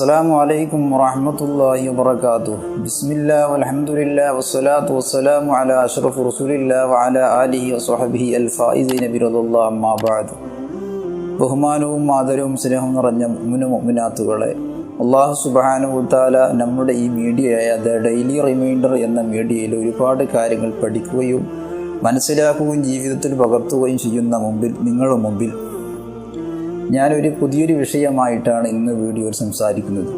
അസ്സലാമു അലൈക്കും വറഹ്മത്തുള്ളാഹി വബറകാതുഹു. ബിസ്മില്ലാഹി വൽഹംദുലില്ലാഹി വസ്സലാത്തു വസ്സലാമു അലാ അഷ്റഫി റസൂലില്ലാഹി വഅലാ ആലിഹി വസ്വഹ്ബിഹി അൽഫായിസീന ബിറളില്ലാഹി അമ്മാ ബഅദ്. ബഹുമാനവും ആദരവും സ്നേഹവും നിറഞ്ഞ മുഅ്മിനാത്തുകളെ, അല്ലാഹു സുബ്ഹാനഹു വ തആല നമ്മുടെ ഈ മീഡിയയായ ദ ഡെയിലി റിമൈൻഡർ എന്ന മീഡിയയിൽ ഒരുപാട് കാര്യങ്ങൾ പഠിക്കുകയും മനസ്സിലാക്കുകയും ജീവിതത്തിൽ പകർത്തുകയും ചെയ്യുന്ന നിങ്ങളുടെ മുമ്പിൽ ഞാനൊരു പുതിയൊരു വിഷയമായിട്ടാണ് ഇന്ന് വീഡിയോയിൽ സംസാരിക്കുന്നത്.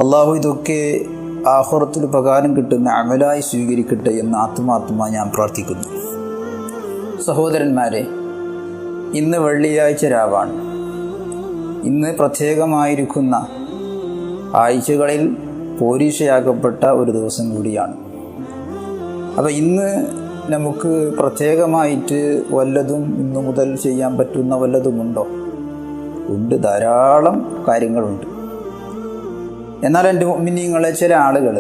അള്ളാഹു ഇതൊക്കെ ആഖിറത്തിൽ ഉപകാരം കിട്ടുന്ന അമലായി സ്വീകരിക്കട്ടെ എന്ന് ആത്മാർത്ഥമായി ഞാൻ പ്രാർത്ഥിക്കുന്നു. സഹോദരന്മാരെ, ഇന്ന് വെള്ളിയാഴ്ച രാവാണ്. ഇന്ന് പ്രത്യേകമായിരിക്കുന്ന ആഴ്ചകളിൽ പോരീക്ഷയാക്കപ്പെട്ട ഒരു ദിവസം കൂടിയാണ്. അപ്പോൾ ഇന്ന് നമുക്ക് പ്രത്യേകമായിട്ട് വല്ലതും ഇന്നു മുതൽ ചെയ്യാൻ പറ്റുന്ന വല്ലതുമുണ്ടോ? ഉണ്ട്, ധാരാളം കാര്യങ്ങളുണ്ട്. എന്നാൽ എൻ്റെ മുഅ്മിനീങ്ങളെ, ചില ആളുകൾ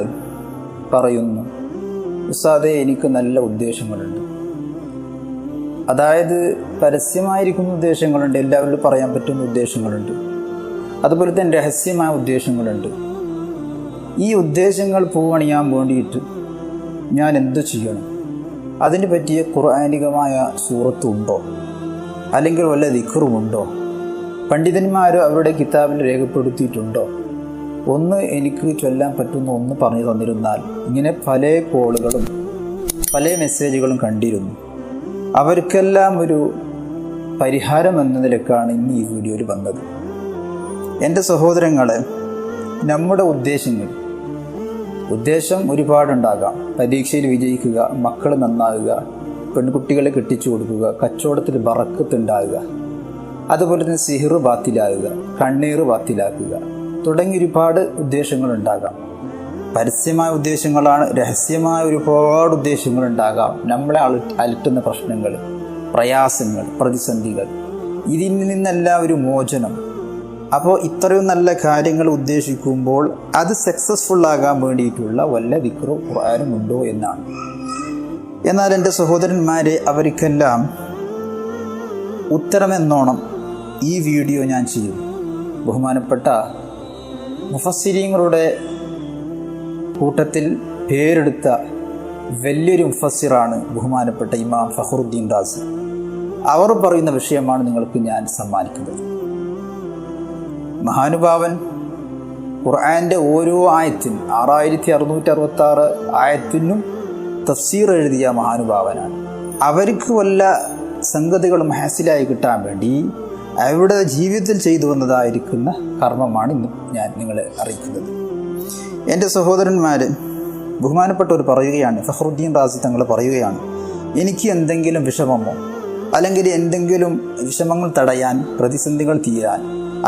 പറയുന്നു, ഉസ്താദേ എനിക്ക് നല്ല ഉദ്ദേശങ്ങളുണ്ട്. അതായത് പരസ്യമായിരിക്കുന്ന ഉദ്ദേശങ്ങളുണ്ട്, എല്ലാവരോടും പറയാൻ പറ്റുന്ന ഉദ്ദേശങ്ങളുണ്ട്, അതുപോലെ തന്നെ രഹസ്യമായ ഉദ്ദേശങ്ങളുണ്ട്. ഈ ഉദ്ദേശങ്ങൾ പൂവണിയാൻ വേണ്ടിയിട്ട് ഞാൻ എന്തു ചെയ്യണം? അതിന് പറ്റിയ ഖുർആനികമായ സൂറത്തുണ്ടോ? അല്ലെങ്കിൽ വല്ല ദിക്റുമുണ്ടോ? പണ്ഡിതന്മാരോ അവരുടെ കിതാബിൽ രേഖപ്പെടുത്തിയിട്ടുണ്ടോ? ഒന്ന് എനിക്ക് ചൊല്ലാൻ പറ്റുന്ന ഒന്ന് പറഞ്ഞു തന്നിരുന്നാൽ. ഇങ്ങനെ പല കോളുകളും പല മെസ്സേജുകളും കണ്ടിരുന്നു. അവർക്കെല്ലാം ഒരു പരിഹാരം എന്ന നിലക്കാണ് ഇന്ന് ഈ വീഡിയോയിൽ വന്നത്. എൻ്റെ സഹോദരങ്ങളെ, നമ്മുടെ ഉദ്ദേശം ഒരുപാടുണ്ടാകാം. പരീക്ഷയിൽ വിജയിക്കുക, മക്കൾ നന്നാവുക, പെൺകുട്ടികളെ കെട്ടിച്ചു കൊടുക്കുക, കച്ചവടത്തിൽ ബറക്കത്തുണ്ടാകുക, അതുപോലെ തന്നെ സിഹർ ബാത്തിലാകുക, കണ്ണീർ ബാത്തിലാക്കുക, തുടങ്ങി ഒരുപാട് ഉദ്ദേശങ്ങളുണ്ടാകാം. പരസ്യമായ ഉദ്ദേശങ്ങളാണ്. രഹസ്യമായ ഒരുപാട് ഉദ്ദേശങ്ങളുണ്ടാകാം. നമ്മളെ അലട്ടുന്ന പ്രശ്നങ്ങൾ, പ്രയാസങ്ങൾ, പ്രതിസന്ധികൾ, ഇതിൽ നിന്നെല്ലാം ഒരു മോചനം. അപ്പോൾ ഇത്രയും നല്ല കാര്യങ്ങൾ ഉദ്ദേശിക്കുമ്പോൾ അത് സക്സസ്ഫുൾ ആകാൻ വേണ്ടിയിട്ടുള്ള വല്ല ദിക്റോ ഖുർആനും ഉണ്ടോ എന്നാണ്. എന്നാൽ എൻ്റെ സഹോദരന്മാരെ, അവർക്കെല്ലാം ഉത്തരമെന്നോണം ഈ വീഡിയോ ഞാൻ ചെയ്യും. ബഹുമാനപ്പെട്ട മുഫസ്സിരീങ്ങളുടെ കൂട്ടത്തിൽ പേരെടുത്ത വലിയൊരു മുഫസ്സിറാണ് ബഹുമാനപ്പെട്ട ഇമാം ഫഖ്റുദ്ദീൻ റാസി. അവർ പറയുന്ന വിഷയമാണ് നിങ്ങൾക്ക് ഞാൻ സമ്മാനിക്കുന്നത്. മഹാനുഭാവൻ ഖുർആൻ്റെ ഓരോ ആയത്തിനും 6666 ആയത്തിനും തഫ്സീർ എഴുതിയ മഹാനുഭാവനാണ്. അവർക്ക് വല്ല സംഗതികളും ഹാസിലായി കിട്ടാൻ വേണ്ടി അവരുടെ ജീവിതത്തിൽ ചെയ്തു വന്നതായിരിക്കുന്ന കർമ്മമാണ് ഇന്ന് ഞാൻ നിങ്ങളെ അറിയിക്കുന്നത്. എൻ്റെ സഹോദരന്മാർ, ബഹുമാനപ്പെട്ടവർ പറയുകയാണ്, ഫഖ്റുദ്ദീൻ റാസി തങ്ങൾ പറയുകയാണ്, എനിക്ക് എന്തെങ്കിലും വിഷമമോ അല്ലെങ്കിൽ എന്തെങ്കിലും വിഷമങ്ങൾ തടയാൻ, പ്രതിസന്ധികൾ തീരാൻ,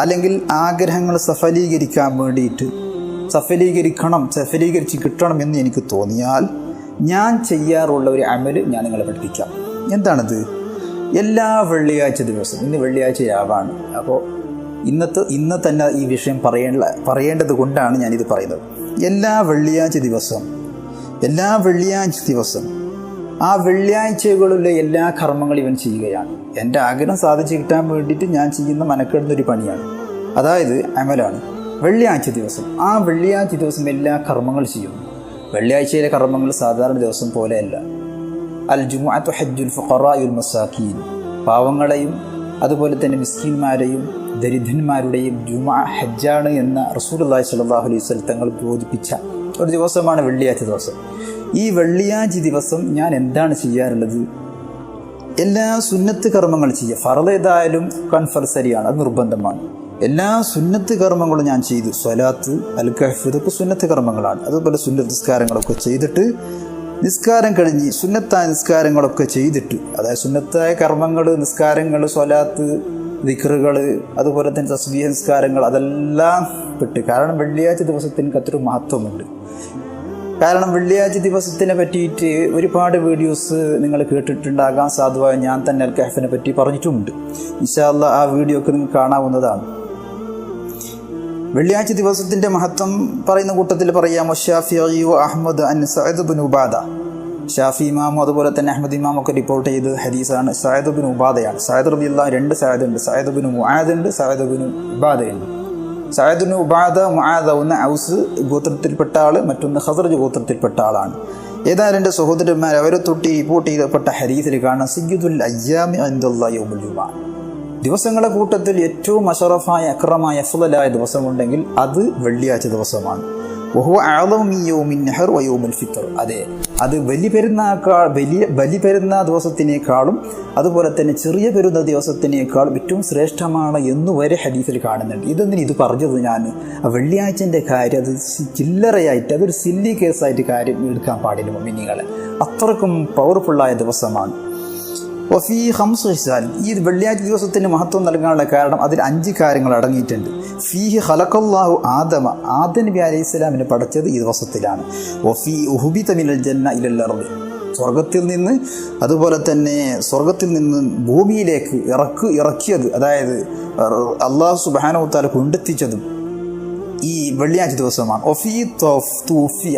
അല്ലെങ്കിൽ ആഗ്രഹങ്ങൾ സഫലീകരിക്കാൻ വേണ്ടിയിട്ട് സഫലീകരിച്ച് കിട്ടണം എന്ന് എനിക്ക് തോന്നിയാൽ ഞാൻ ചെയ്യാറുള്ള ഒരു അമല് ഞാൻ നിങ്ങളെ പഠിപ്പിക്കാം. എന്താണത്? എല്ലാ വെള്ളിയാഴ്ച ദിവസം, ഇന്ന് വെള്ളിയാഴ്ച രാവാണ്, അപ്പോൾ ഇന്ന് തന്നെ ഈ വിഷയം പറയേണ്ടത് കൊണ്ടാണ് ഞാനിത് പറയുന്നത്. എല്ലാ വെള്ളിയാഴ്ച ദിവസം ആ വെള്ളിയാഴ്ചകളിലെ എല്ലാ കർമ്മങ്ങളും ഇവൻ ചെയ്യുകയാണ്. എൻ്റെ ആഗ്രഹം സാധിച്ചു കിട്ടാൻ വേണ്ടിയിട്ട് ഞാൻ ചെയ്യുന്ന മനക്കെടുന്നൊരു പണിയാണ്, അതായത് അമലാണ്. വെള്ളിയാഴ്ച ദിവസം എല്ലാ കർമ്മങ്ങൾ ചെയ്യുന്നു. വെള്ളിയാഴ്ചയിലെ കർമ്മങ്ങൾ സാധാരണ ദിവസം പോലെയല്ല. അൽ ജുമുഅത്തു ഹജ്ജുൽ ഫുഖറാഇൽ മസാകീൻ, പാവങ്ങളെയും അതുപോലെ തന്നെ മിസ്കീന്മാരെയും ദരിദ്രന്മാരുടെയും ജുമുഅ ഹജ്ജാണ് എന്ന റസൂലുള്ളാഹി സ്വല്ലല്ലാഹു അലൈഹി വസല്ലം തങ്ങൾ ബോധിപ്പിച്ച ഒരു ദിവസമാണ് വെള്ളിയാഴ്ച ദിവസം. ഈ വെള്ളിയാഴ്ച ദിവസം ഞാൻ എന്താണ് ചെയ്യാറുള്ളത്? എല്ലാ സുന്നത്ത് കർമ്മങ്ങൾ ചെയ്യുക. ഫർള് ഏതായാലും കൺഫർസറിയാണ്, അത് നിർബന്ധമാണ്. എല്ലാ സുന്നത്ത് കർമ്മങ്ങളും ഞാൻ ചെയ്തു. സ്വലാത്ത്, അൽ കഹ്ഫ്, ഇതൊക്കെ സുന്നത്ത് കർമ്മങ്ങളാണ്. അതുപോലെ സുന്നത്ത് നിസ്കാരങ്ങളൊക്കെ ചെയ്തിട്ട്, നിസ്കാരം കഴിഞ്ഞ് സുന്നത്തായ നിസ്കാരങ്ങളൊക്കെ ചെയ്തിട്ട്, അതായത് സുന്നത്തായ കർമ്മങ്ങൾ, നിസ്കാരങ്ങൾ, സ്വലാത്ത്, ദിക്റുകൾ, അതുപോലെ തന്നെ തസ്ബീഹ് നിസ്കാരങ്ങൾ, അതെല്ലാം പെട്ട്. കാരണം വെള്ളിയാഴ്ച ദിവസത്തിന് അത്രയും മഹത്വമുണ്ട്. കാരണം വെള്ളിയാഴ്ച ദിവസത്തിനെ പറ്റിയിട്ട് ഒരുപാട് വീഡിയോസ് നിങ്ങൾ കേട്ടിട്ടുണ്ടാകാം. സാധുവായ ഞാൻ തന്നെ അൽ കഹ്ഫിനെ പറ്റി പറഞ്ഞിട്ടുമുണ്ട്. ഇൻഷാ അല്ലാഹ് ആ വീഡിയോ ഒക്കെ നിങ്ങൾക്ക് കാണാവുന്നതാണ്. വെള്ളിയാഴ്ച ദിവസത്തിൻ്റെ മഹത്വം പറയുന്ന കൂട്ടത്തിൽ പറയാം, ഷാഫിഈ അഹ്മദ് അൻ സഅദ് ഇബ്നു ഉബാദ. ഷാഫി ഇമാമും അതുപോലെ തന്നെ അഹ്മദ് ഇമാമൊക്കെ റിപ്പോർട്ട് ചെയ്ത് ഹദീസാണ്. സഅദ് ഇബ്നു ഉബാദയാണ്. സഅദ് റളിയല്ലാഹു, രണ്ട് സഅദ് ഉണ്ട്. സഅദ് ഇബ്നു മുആദ് ഉണ്ട്, സഅദ് ഇബ്നു ഉബാദ ഉണ്ട്. സഅദ് ഇബ്നു ഉബാദ മുആദ ഒന്ന് ഔസ് ഗോത്രത്തിൽപ്പെട്ട ആൾ, മറ്റൊന്ന് ഖസറജ് ഗോത്രത്തിൽപ്പെട്ട ആളാണ്. ഏതായാലും എൻ്റെ സഹോദരന്മാർ, അവരെ തൊട്ട് റിപ്പോർട്ട് ചെയ്യപ്പെട്ട ഹദീസിൽ കാണാം സയ്യിദുൽ അയ്യാമി ഇൻദല്ലാഹി യൗമുൽ ജുമുഅ. ദിവസങ്ങളുടെ കൂട്ടത്തിൽ ഏറ്റവും അശറഫായ അക്രമായ അഫ്ളലായ ദിവസമുണ്ടെങ്കിൽ അത് വെള്ളിയാഴ്ച ദിവസമാണ്. വഹുവ അഅ്ളമു മിൻ യൗമിൻ നഹർ വ യൗമുൽ ഫിത്ർ. അതെ, അത് ബലി പെരുന്നാൾ ദിവസത്തിനേക്കാളും അതുപോലെ തന്നെ ചെറിയ പെരുന്നാൾ ദിവസത്തിനേക്കാളും ഏറ്റവും ശ്രേഷ്ഠമാണ് എന്നുവരെ ഹദീസിൽ കാണുന്നുണ്ട്. ഇതെന്തിന് ഇത് പറഞ്ഞത്? ഞാൻ വെള്ളിയാഴ്ചൻ്റെ കാര്യം അത് ചില്ലറയായിട്ട്, അതൊരു സില്ലി കേസായിട്ട് കാര്യം എടുക്കാൻ പാടില്ല മുഅ്മിനീങ്ങളെ. അത്രക്കും പവർഫുള്ളായ ദിവസമാണ്. വഫീ ഖംസു ഹിസാൽ. ഈ വെള്ളിയാഴ്ച ദിവസത്തിന് മഹത്വം നൽകാനുള്ള കാരണം അതിൽ 5 കാര്യങ്ങൾ അടങ്ങിയിട്ടുണ്ട്. ഫീഹി ഖലഖല്ലാഹു ആദം നബി അലൈഹിസ്സലാമിനെ പടച്ചത് ഈ ദിവസത്തിലാണ്. വഫീ ഉഹ്ബിത മിനൽ ജന്ന ഇലൽ അർദ്. സ്വർഗത്തിൽ നിന്ന്, അതുപോലെ തന്നെ സ്വർഗത്തിൽ നിന്ന് ഭൂമിയിലേക്ക് ഇറക്കിയത്, അതായത് അല്ലാഹു സുബ്ഹാനഹു വ തആല കൊണ്ടെത്തിച്ചതും ഈ വെള്ളിയാഴ്ച ദിവസമാണ്. ഒഫീ തൂഫിയ.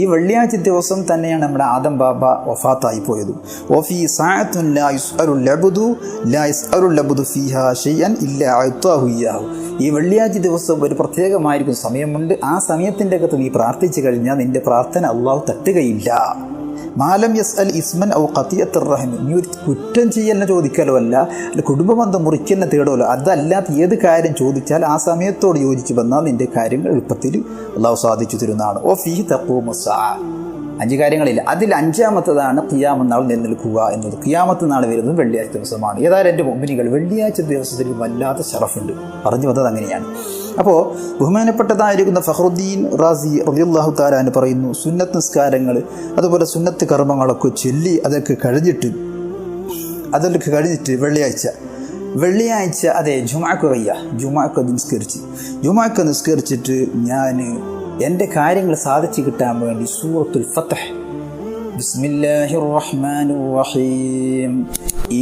ഈ വെള്ളിയാഴ്ച ദിവസം തന്നെയാണ് നമ്മുടെ ആദം ബാബ വഫാത്തായി പോയത്. ഒഫീ സഅത്തുൻ ലാ യസ്അലുൽ അബ്ദു ഫീഹാ ഷൈഅൻ ഇല്ലാ അഅ്താഹു ഇയ്യാഹു. ഈ വെള്ളിയാഴ്ച ദിവസം ഒരു പ്രത്യേകമായിരിക്കും സമയമുണ്ട്. ആ സമയത്തിൻ്റെ അകത്ത് നീ പ്രാർത്ഥിച്ചു കഴിഞ്ഞാൽ നിന്റെ പ്രാർത്ഥന അള്ളാഹു തട്ടുകയില്ല. മാലം യസ്അൽ ഇസ്മൻ ഔ ഖതിയത്തുർ റഹിം. നീ ഒരു കുറ്റം ചെയ്യലിനെ ചോദിക്കലോ അല്ല, കുടുംബബന്ധം മുറിക്കലിനെ തേടലോ, അതല്ലാത്ത ഏത് കാര്യം ചോദിച്ചാൽ ആ സമയത്തോട് യോജിച്ച് വന്നാൽ നിന്റെ കാര്യങ്ങൾ എളുപ്പത്തിൽ അള്ളാഹു സാധിച്ചു തരുന്നതാണ്. ഓ ഫീഹി തഖൂമുസ് സഅ. 5 കാര്യങ്ങളില്ല. അതിൽ 5ാമത്തതാണ് ഖിയാമത്ത് നാൾ നിലനിൽക്കുക എന്നത്. ഖിയാമത്ത് നാൾ വരുന്നത് വെള്ളിയാഴ്ച ദിവസമാണ്. ഏതായാലും എൻ്റെ മുഅ്മിനീങ്ങൾ, വെള്ളിയാഴ്ച ദിവസത്തിൽ വല്ലാത്ത ശറഫുണ്ട്. പറഞ്ഞു വന്നത് അങ്ങനെയാണ്. അപ്പോൾ ബഹുമാനപ്പെട്ടതായിരിക്കുന്ന ഫഖറുദ്ദീൻ റാസി റളിയല്ലാഹു തആല അൻഹു പറയുന്നു, സുന്നത്ത് നിസ്കാരങ്ങൾ അതുപോലെ സുന്നത്ത് കർമ്മങ്ങളൊക്കെ ചൊല്ലി അതൊക്കെ കഴിഞ്ഞിട്ട് വെള്ളിയാഴ്ച അതെ ജുമുഅക്ക് നിസ്കരിച്ചിട്ട് ഞാൻ എൻ്റെ കാര്യങ്ങൾ സാധിച്ചു കിട്ടാൻ വേണ്ടി സൂറത്തുൽ ഫത്ഹ്, ബിസ്മില്ലാഹിർ റഹ്മാനിർ റഹീം,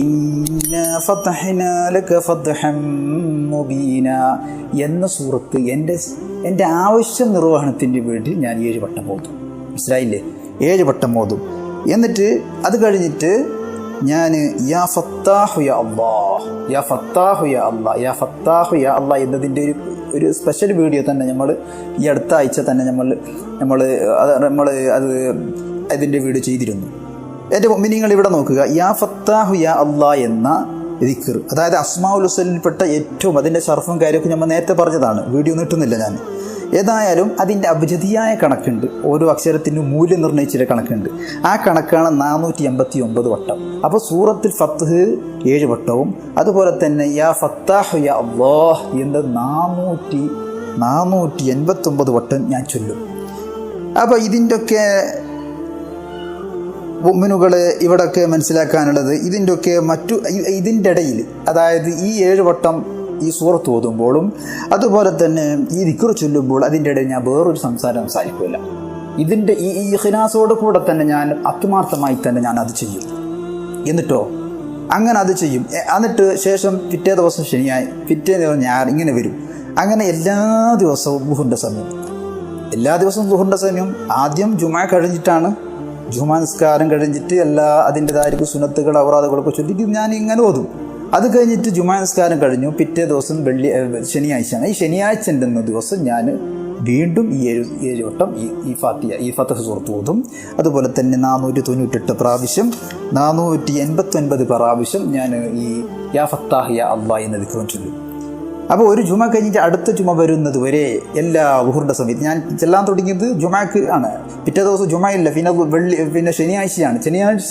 ഇന്നാ ഫതഹ്നാ ലക ഫത്ഹൻ മുബീന എന്ന സൂറത്ത് എൻ്റെ ആവശ്യ നിർവഹണത്തിന് വേണ്ടി ഞാൻ 7 വട്ടം ഓതും. മനസ്സിലായില്ലേ? 7 വട്ടം ഓതും. എന്നിട്ട് അത് കഴിഞ്ഞിട്ട് ഞാൻ യാ ഫത്താഹു യാ അല്ലാഹ്, യാ ഫത്താഹു യാ അല്ലാഹ്, യാ ഫത്താഹു യാ അല്ലാഹ് എന്നതിൻ്റെ ഒരു സ്പെഷ്യൽ വീഡിയോ തന്നെ നമ്മൾ ഈ അടുത്ത ആഴ്ച തന്നെ നമ്മൾ അതിൻ്റെ വീഡിയോ ചെയ്തിരുന്നു. എൻ്റെ മുഅ്മിനീങ്ങൾ ഇവിടെ നോക്കുക, യാ ഫത്താഹു യാ അല്ലാഹ് എന്ന ദിക്ർ, അതായത് അസ്മാഉൽ ഹുസ്നയിൽപ്പെട്ട ഏറ്റവും അതിൻ്റെ ഷർഫും കാര്യമൊക്കെ നമ്മൾ നേരത്തെ പറഞ്ഞതാണ്, വീഡിയോ നീട്ടുന്നില്ല ഞാൻ. ഏതായാലും അതിൻ്റെ അബ്ജദിയായ കണക്കുണ്ട്, ഓരോ അക്ഷരത്തിനും മൂല്യം നിർണ്ണയിച്ചിട്ട് കണക്കുണ്ട്. ആ കണക്കാണ് 489 വട്ടം. അപ്പോൾ സൂറത്തുൽ ഫത്ഹ് 7 വട്ടവും അതുപോലെ തന്നെ യാ ഫത്താഹു യാ അല്ലാഹ് എന്നത് 489 വട്ടം ഞാൻ ചൊല്ലും. അപ്പോൾ ഇതിൻ്റെയൊക്കെ മുഅ്മിനുകളെ ഇവിടെയൊക്കെ മനസ്സിലാക്കാനുള്ളത്, ഇതിൻ്റെയൊക്കെ ഇതിൻ്റെ ഇടയിൽ, അതായത് ഈ 7 വട്ടം ഈ സൂറത്ത് ഓതുമ്പോഴും അതുപോലെ തന്നെ ഈ ദിക്ർ ചൊല്ലുമ്പോൾ അതിൻ്റെ ഇടയിൽ ഞാൻ വേറൊരു സംസാരിക്കില്ല. ഇതിൻ്റെ ഈ ഇഖ്ലാസോട് കൂടെ തന്നെ ഞാൻ ആത്മാർത്ഥമായി തന്നെ ഞാൻ അത് ചെയ്യും. എന്നിട്ടോ അങ്ങനെ അത് ചെയ്യും. എന്നിട്ട് ശേഷം പിറ്റേ ദിവസം പിറ്റേ ദിവസം ഞാൻ ഇങ്ങനെ വരും. അങ്ങനെ എല്ലാ ദിവസവും ദുഹറിൻ്റെ സമയം ആദ്യം ജുമുഅ കഴിഞ്ഞിട്ടാണ്. ജുമുഅ നിസ്കാരം കഴിഞ്ഞിട്ട് അതിൻ്റെതായിരിക്കും സുന്നത്തുകൾ ഔറാദുകളൊക്കെ ചൊല്ലിയിട്ട് ഞാൻ ഇങ്ങനെ ഓതും. അത് കഴിഞ്ഞിട്ട് ജുമുഅ നിസ്കാരം കഴിഞ്ഞു. പിറ്റേ ദിവസം ശനിയാഴ്ചയാണ്. ഈ ശനിയാഴ്ചൻ്റെ ദിവസം ഞാൻ വീണ്ടും ഈ 7 വട്ടം ഈ ഫത്ഹ് സൂറത്ത് ഓതും. അതുപോലെ തന്നെ 498 പ്രാവശ്യം 489 പ്രാവശ്യം ഞാൻ ഈ യാ ഫത്താഹ് യാ അല്ലാഹ് എന്ന ദിക്റും ചൊല്ലും. അപ്പോൾ ഒരു ജുമ കഴിഞ്ഞിട്ട് അടുത്ത ജുമ വരുന്നത് വരെ എല്ലാ ളുഹറിൻ്റെ സമയത്ത് ഞാൻ ചെല്ലാൻ തുടങ്ങിയത് ജുമക്ക് ആണ്. പിറ്റേ ദിവസം ജുമയില്ല, പിന്നെ ശനിയാഴ്ചയാണ്.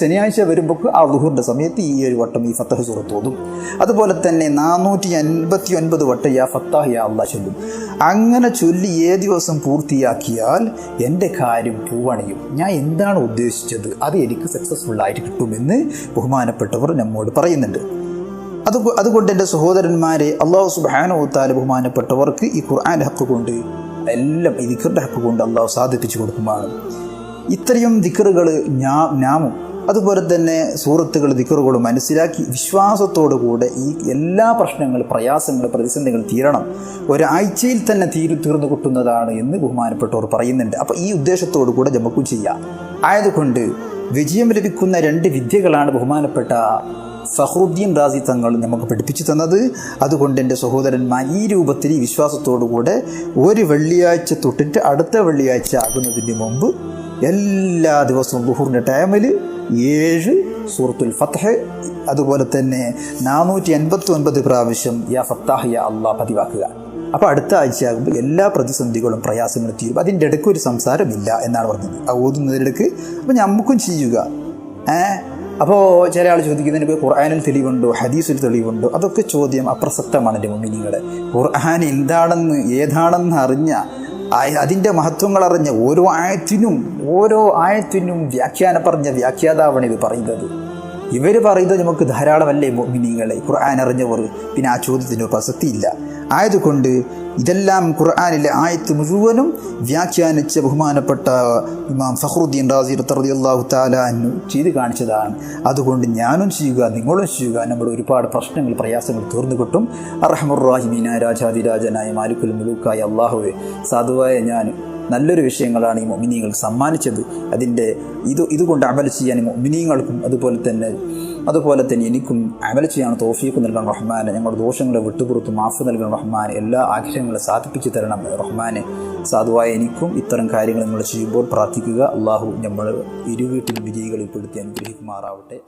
ശനിയാഴ്ച വരുമ്പോൾ ആ ളുഹറിൻ്റെ സമയത്ത് ഈ 7 വട്ടം ഈ ഫത്ഹ് സൂറത്ത് ഓതും. അതുപോലെ തന്നെ 489 വട്ടം യാ ഫത്താഹ് യാ അല്ലാഹ് ചൊല്ലും. അങ്ങനെ ചൊല്ലി 7 ദിവസം പൂർത്തിയാക്കിയാൽ എൻ്റെ കാര്യം പൂവണിയും. ഞാൻ എന്താണ് ഉദ്ദേശിച്ചത് അത് എനിക്ക് സക്സസ്ഫുള്ളായിട്ട് കിട്ടുമെന്ന് ബഹുമാനപ്പെട്ടവർ നമ്മോട് പറയുന്നുണ്ട്. അതുകൊണ്ട് എൻ്റെ സഹോദരന്മാരെ, അള്ളാഹു സുബ്ഹാനഹു വ തആല ബഹുമാനപ്പെട്ടവർക്ക് ഈ ഖുർആൻ്റെ ഹക്ക് കൊണ്ട് എല്ലാം ഈ ദിക്റിൻ്റെ ഹക്ക് കൊണ്ട് അള്ളാഹു സാധിപ്പിച്ചു കൊടുക്കുമാണ്. ഇത്രയും ദിക്റുകൾ നാമും അതുപോലെ തന്നെ സൂറത്തുകൾ ദിക്റുകളും മനസ്സിലാക്കി വിശ്വാസത്തോടുകൂടെ ഈ എല്ലാ പ്രയാസങ്ങൾ പ്രതിസന്ധികൾ തീരണം. ഒരാഴ്ചയിൽ തന്നെ തീർന്നു കിട്ടുന്നതാണ് എന്ന് ബഹുമാനപ്പെട്ടവർ പറയുന്നുണ്ട്. അപ്പോൾ ഈ ഉദ്ദേശത്തോടു കൂടെ നമുക്കും ചെയ്യാം. ആയതുകൊണ്ട് വിജയം ലഭിക്കുന്ന 2 വിദ്യകളാണ് ബഹുമാനപ്പെട്ട ഫഖ്റുദ്ദീൻ റാസി തങ്ങൾ നമുക്ക് പഠിപ്പിച്ചു തന്നത്. അതുകൊണ്ട് എൻ്റെ സഹോദരന്മാർ, ഈ രൂപത്തിൽ ഈ വിശ്വാസത്തോടുകൂടെ ഒരു വെള്ളിയാഴ്ച തൊട്ടിട്ട് അടുത്ത വെള്ളിയാഴ്ച ആകുന്നതിന് മുമ്പ് എല്ലാ ദിവസവും ദുഹൂറിൻ്റെ ടൈമിൽ 7 സൂറത്തുൽ ഫത്ഹ്, അതുപോലെ തന്നെ 489 പ്രാവശ്യം യാ ഫത്താഹ് യാ അള്ളാഹ് പതിവാക്കുക. അപ്പോൾ അടുത്ത ആഴ്ചയാകുമ്പോൾ എല്ലാ പ്രതിസന്ധികളും പ്രയാസങ്ങളും തീരും. അതിൻ്റെ ഇടയ്ക്ക് ഒരു സംസാരമില്ല എന്നാണ് പറഞ്ഞത്, ആ ഓതുന്നതിനിടയ്ക്ക്. അപ്പോൾ നമുക്കും ചെയ്യുക. അപ്പോൾ ചില ആൾ ചോദിക്കുന്നതിന് ഖുർആനിൽ തെളിവുണ്ടോ, ഹദീസിൽ തെളിവുണ്ടോ? അതൊക്കെ ചോദ്യം അപ്രസക്തമാണ് എൻ്റെ മുഅ്മിനീങ്ങളെ. ഖുർആൻ എന്താണെന്ന് ഏതാണെന്ന് അറിഞ്ഞ, അതിൻ്റെ മഹത്വങ്ങൾ അറിഞ്ഞ ഓരോ ആയത്തിനും വ്യാഖ്യാനം പറഞ്ഞ വ്യാഖ്യാതാവാണ് ഇത് പറയുന്നത്. ഇവർ പറയുന്നത് നമുക്ക് ധാരാളമല്ലേ മുഅ്മിനീങ്ങളെ, ഖുർആൻ അറിഞ്ഞവർ. പിന്നെ ആ ചോദ്യത്തിന് പ്രസക്തിയില്ല. ആയതുകൊണ്ട് ഇതെല്ലാം ഖുർആനിലെ ആയത്ത് മുഴുവനും വ്യാഖ്യാനിച്ച ബഹുമാനപ്പെട്ട ഇമാം ഫഖ്റുദ്ദീൻ റാസി റളിയല്ലാഹു തആല അൻഹു ചെയ്ത് കാണിച്ചതാണ്. അതുകൊണ്ട് ഞാനും ചെയ്യുക, നിങ്ങളും ചെയ്യുക. നമ്മുടെ ഒരുപാട് പ്രശ്നങ്ങൾ, പ്രയാസങ്ങൾ തീർന്നു കിട്ടും. അർഹമുർ റഹീമീനായ രാജാതിരാജനായ മാലിക്കുൽ മുലൂക്കായ അല്ലാഹുവേ, സാധുവായ ഞാൻ നല്ലൊരു വിഷയങ്ങളാണ് ഈ മുഅ്മിനീങ്ങൾക്ക് സമ്മാനിച്ചത്. ഇതുകൊണ്ട് അമൽ ചെയ്യാൻ മുഅ്മിനീങ്ങൾക്കും അതുപോലെ തന്നെ എനിക്കും അമൽ ചെയ്യാൻ തൗഫീഖ് നൽകണം റഹ്മാനെ. ഞങ്ങളുടെ ദോഷങ്ങളെ വിട്ടുപുറത്ത് മാഫ് നൽകണം റഹ്മാനെ. എല്ലാ ആഗ്രഹങ്ങളും സാധിപ്പിച്ചു തരണം റഹ്മാനെ. സാധുവായ എനിക്കും ഇത്തരം കാര്യങ്ങൾ നിങ്ങൾ ചെയ്യുമ്പോൾ പ്രാർത്ഥിക്കുക. അള്ളാഹു നമ്മൾ ഇരുവീട്ടിൽ വിജയികളിൽ പെടുത്തി അനുഗ്രഹിക്കുമാറാവട്ടെ.